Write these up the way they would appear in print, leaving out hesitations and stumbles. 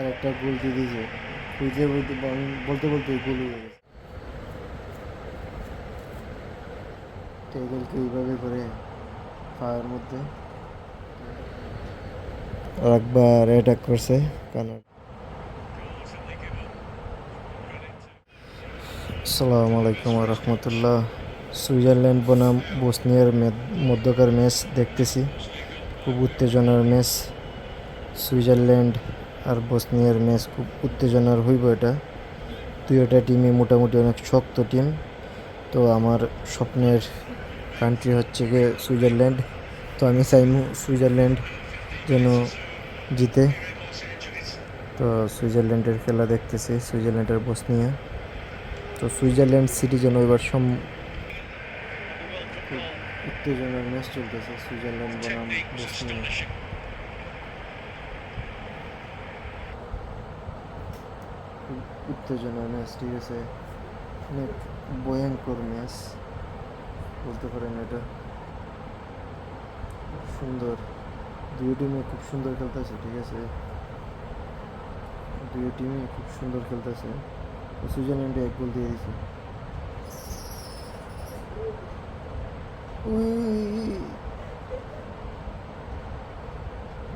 আর একটা গোল দিয়ে দিয়েছে। বুঝতে বলতে বলতে বলতে গোল হয়ে গেছে। ট্যাকেলকে এইভাবে করে পায়ের মধ্যে আর একবার অ্যাটাক করছে কানাডা। আসসালামু আলাইকুম রহমতুল্লাহ। সুইজারল্যান্ড বনাম বসনিয়ার মধ্যকার ম্যাচ দেখতেছি। খুব উত্তেজনার ম্যাচ। সুইজারল্যান্ড আর বসনিয়ার ম্যাচ খুব উত্তেজনার হইব এটা। দুইটা টিমই মোটামুটি অনেক শক্ত টিম। তো আমার স্বপ্নের কান্ট্রি হচ্ছে গিয়ে সুইজারল্যান্ড। তো আমি চাই সুইজারল্যান্ড যেন জিতে। তো সুইজারল্যান্ডের খেলা দেখতেছি, সুইজারল্যান্ডের বসনিয়া। তো সুইজারল্যান্ড সিটি যেন এবার খুব উত্তেজনার ম্যাচ চলতেছে সুইজারল্যান্ড বনাম বসনিয়া। খুব উত্তেজনার ম্যাচ, ঠিক আছে, অনেক ভয়ঙ্কর ম্যাচ বলতে পারেন এটা। খুব সুন্দর, দুই টিমে খুব সুন্দর খেলতেছে, ঠিক আছে, দুই টিমই খুব সুন্দর খেলতেছে। সুইজারল্যান্ডে এক গোল দিয়ে দিছে।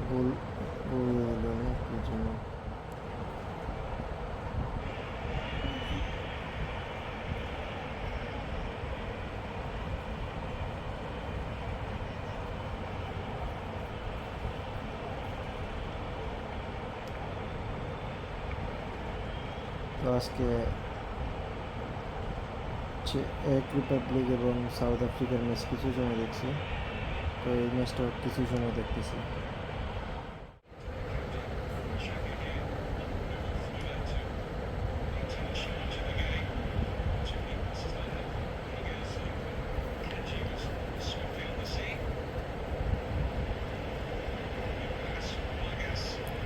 গোল গোল হলো না কি জন্য। তো আজকে এক রিপাবলিক এবং সাউথ আফ্রিকার ম্যাচ কিছু সময় দেখছি। তো এই ম্যাচটা কিছু সময় দেখতেছি।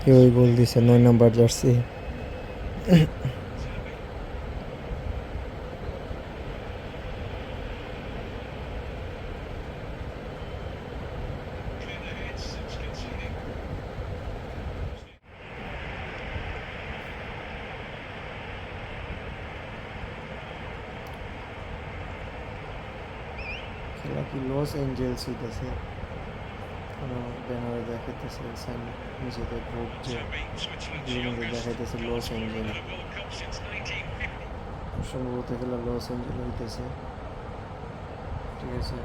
কেউ গোল দিছে 9 নাম্বার জার্সি। খেলা কি লস এঞ্জেলস হইতেছে, কোনো ব্যানারে দেখাইতেছে সাইন নিচেতে বোর্ড যে মধ্যে দেখাইতেছে লস এঞ্জেল। সম্ভবত খেলা লস এঞ্জেল হইতেছে, ঠিক আছে।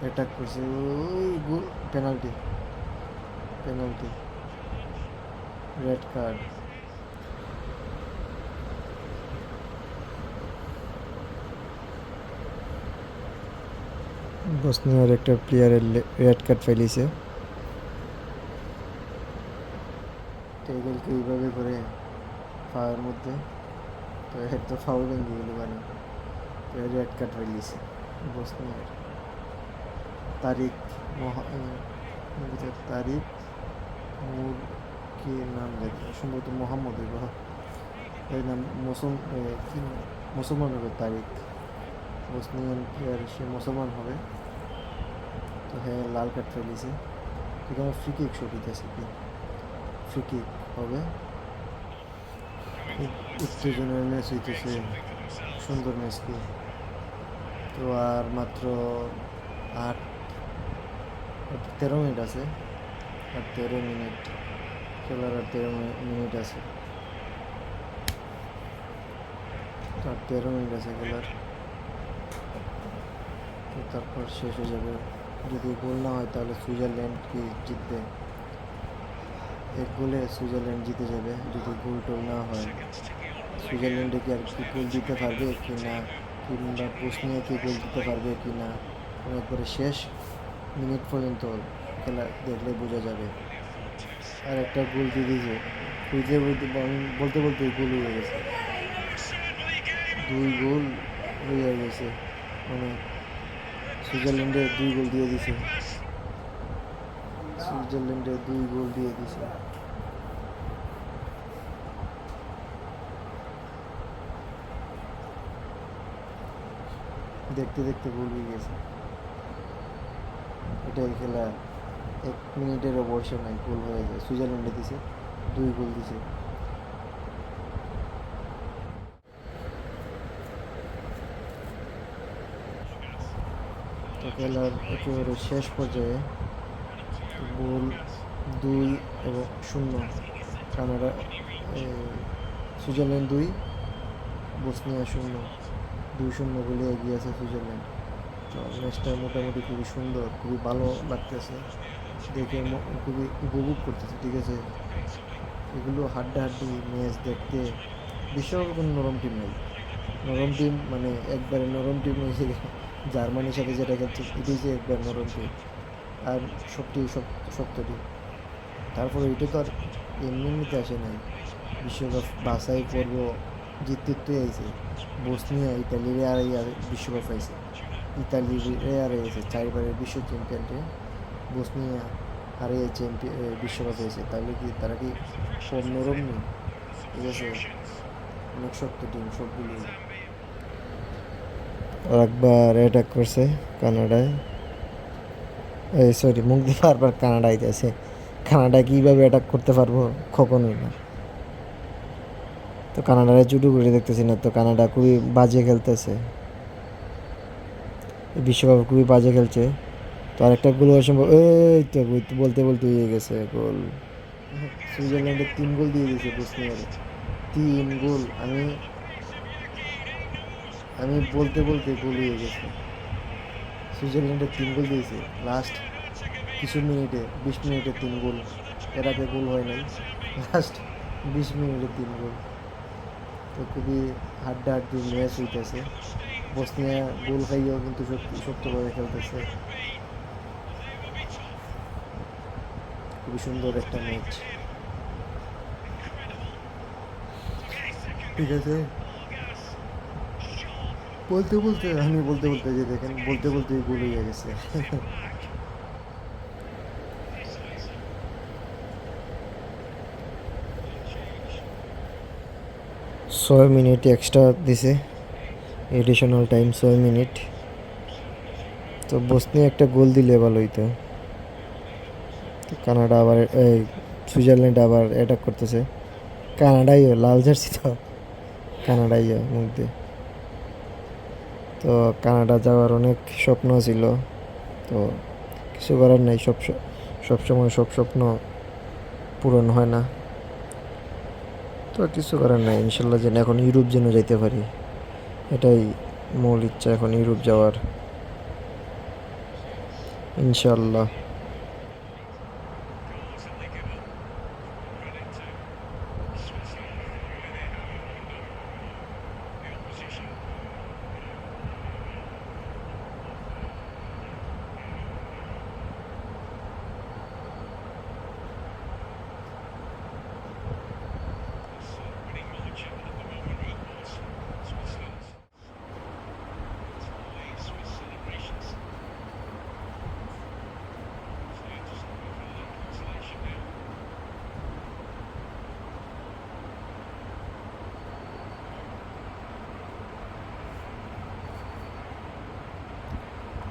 অ্যাটাক করছে, ওই গোল, পেনাল্টি, পেনাল্টি, রেড কার্ড। বসনিয়ার একটা প্লেয়ারের রেড কার্ড ফেলিছে। টেবিলকে এইভাবে করে পায়ের মধ্যে, তো এর তো ফাউল ভেঙে গেল, মানে রেড কার্ড ফেলিছে বসনিয়ার। তারিক তারিক মুর কি নাম দেখে, সম্ভবত মোহাম্মদ এই নাম কি মুসলমান হবে তারিক, বসনিয়ান প্লেয়ার, সে মুসলমান হবে। তো হ্যাঁ, লাল কার্ড ফেলিছে। এখানে ফ্রি কিক শট হইতেছে, কি ফ্রি কিক হবে। খুব উত্তেজনার ম্যাচ হইতেছে, সুন্দর ম্যাচ কি। তো আর মাত্র 13 মিনিট আছে, আর 13 মিনিট খেলার, আর 13 মিনিট আছে, আর 13 মিনিট আছে খেলার। তো তারপর শেষ হয়ে যাবে। যদি গোল না হয় তাহলে সুইজারল্যান্ড কি জিতবে, এক গোলে সুইজারল্যান্ড জিতে যাবে। যদি গোল টোল না হয়, সুইজারল্যান্ডে কি আর কি গোল দিতে পারবে কি না, কিংবা বসনিয়া কি গোল দিতে পারবে কি না, একবারে শেষ মিনিট পর্যন্ত খেলা দেখলে বোঝা যাবে। আর একটা গোল দিয়ে দিয়েছে, বলতে বলতে গোল হয়ে গেছে, 2 গোল হয়ে গেছে, মানে সুইজারল্যান্ডে 2 গোল দিয়ে দিছে, সুইজারল্যান্ডে 2 গোল দিয়ে দিছে। দেখতে দেখতে গোল হয়ে গেছে। এটাই খেলা, 1 মিনিটেরও বর্ষে নাই গোল হয়ে যায়। সুইজারল্যান্ডে দিছে 2 গোল দিছে। তো খেলার একেবারে শেষ পর্যায়ে গোল 2-0 কানাডা, সুইজারল্যান্ড 2, বসনিয়া 0, 2-0 গোলে এগিয়ে আছে সুইজারল্যান্ড। তো ম্যাচটা মোটামুটি খুবই সুন্দর, খুবই ভালো লাগতেছে দেখে, খুবই উপভোগ করতেছে। ঠিক আছে, এগুলো হাড্ডাহাড্ডি ম্যাচ দেখতে। বিশ্বকাপে কোনো নরম টিম নেই। নরম টিম মানে একবারে নরম টিম হয়েছে জার্মানির সাথে যেটা খেলছে, এটাই যে একবার নরম টিম, আর সবটি শক্ত টিম। তারপরে এটা তো আর এমনি এমনিতে আসে নাই। বিশ্বকাপ বাছাই পর্ব জিততে আইছে বসনিয়া, ইতালির আর বিশ্বকাপ আইছে। ইতালির হারিয়েছে 4বারের বিশ্ব চ্যাম্পিয়নকে, বসনিয়া হারিয়ে বিশ্বকাপ হয়েছে। তাহলে কি তারা কি কম নরম নেই? ঠিক আছে, অনেক শক্ত টিম সবগুলি। একবার অ্যাটাক করছে কানাডায়, এই সরি মুখ দিয়ে বারবার কানাডা আইতেছে। কানাডায় কীভাবে অ্যাটাক করতে পারবো? কখনোই না। তো কানাডারে জুডু করে দেখতেছি না, তো কানাডা খুবই বাজে খেলতেছে, বিশ্বকাপ খুবই বাজে খেলছে। তো আরেকটা গোল হওয়ার সম্ভব, এই তো বলতে বলতে হয়ে গেছে গোল। সুইজারল্যান্ডের 3 গোল দিয়ে দিয়েছে বসনিয়ারে, 3 গোল। আমি আমি বলতে বলতে গোল হয়ে গেছে। সুইজারল্যান্ডের 3 গোল দিয়েছে লাস্ট কিছু মিনিটে, 20 মিনিটে 3 গোল। এর আগে গোল হয় নাই, লাস্ট 20 মিনিটে 3 গোল। তো খুবই হাড্ডাহাড্ডি ম্যাচ হইতেছে। বসনিয়া গোল খাইয়েও কিন্তু শক্তভাবে খেলতেছে। খুবই সুন্দর একটা ম্যাচ। ঠিক আছে, বলতে বলতে যে দেখেন, বলতে বলতে গোল হয়ে গেছে। 6 মিনিট এক্সট্রা দিছে, এডিশনাল টাইম 6 মিনিট। তো বসনিয়া একটা গোল দিলে ভালো হইতো। কানাডা আবার এই সুইজারল্যান্ড আবার অ্যাটাক করতেছে। কানাডাই লাল জার্সি, তো কানাডাই মধ্যে। তো কানাডা যাওয়ার অনেক স্বপ্ন ছিল, তো কিছু করার নাই। সবসময় সব স্বপ্ন পূরণ হয় না, তো কিছু করার নাই। ইনশাল্লাহ যেন এখন ইউরোপ যেন যাইতে পারি, এটাই মূল ইচ্ছা, এখন ইউরোপ যাওয়ার, ইনশাল্লাহ।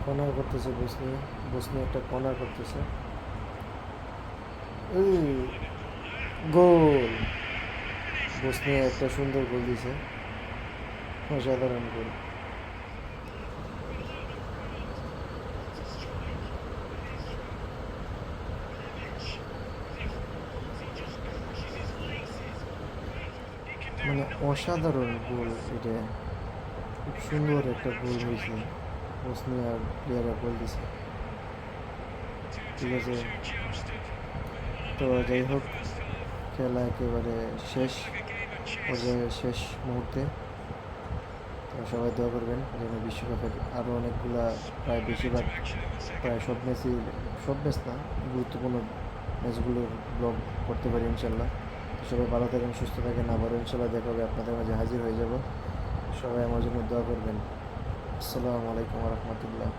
কর্নার করতেছে বসনিয়া একটা কর্নার করতেছে, এই গোল। বসনিয়া একটা সুন্দর গোল দিছে, অসাধারণ গোল। মানে অসাধারণ গোল এটা, খুব সুন্দর একটা গোল হয়েছে। বসনিয়ার প্লেয়াররা গোল দিছে। ঠিক আছে, তো যাই হোক, খেলা একেবারে শেষ পর্যায়ে, শেষ মুহূর্তে। তো সবাই দোয়া করবেন যেন বিশ্বকাপের আরও অনেকগুলা, প্রায় বেশিরভাগ, প্রায় সব ম্যাচই, সব ম্যাচ না, গুরুত্বপূর্ণ ম্যাচগুলোর ব্লগ করতে পারি ইনশাল্লাহ। তো সবাই ভালো থাকেন, সুস্থ থাকেন, আবারও ইনশাল্লাহ দেখা হবে, আপনাদের মাঝে হাজির হয়ে যাব। সবাই আমার জন্য দোয়া করবেন। আসসালামু আলাইকুম রহমতুল্লাহ।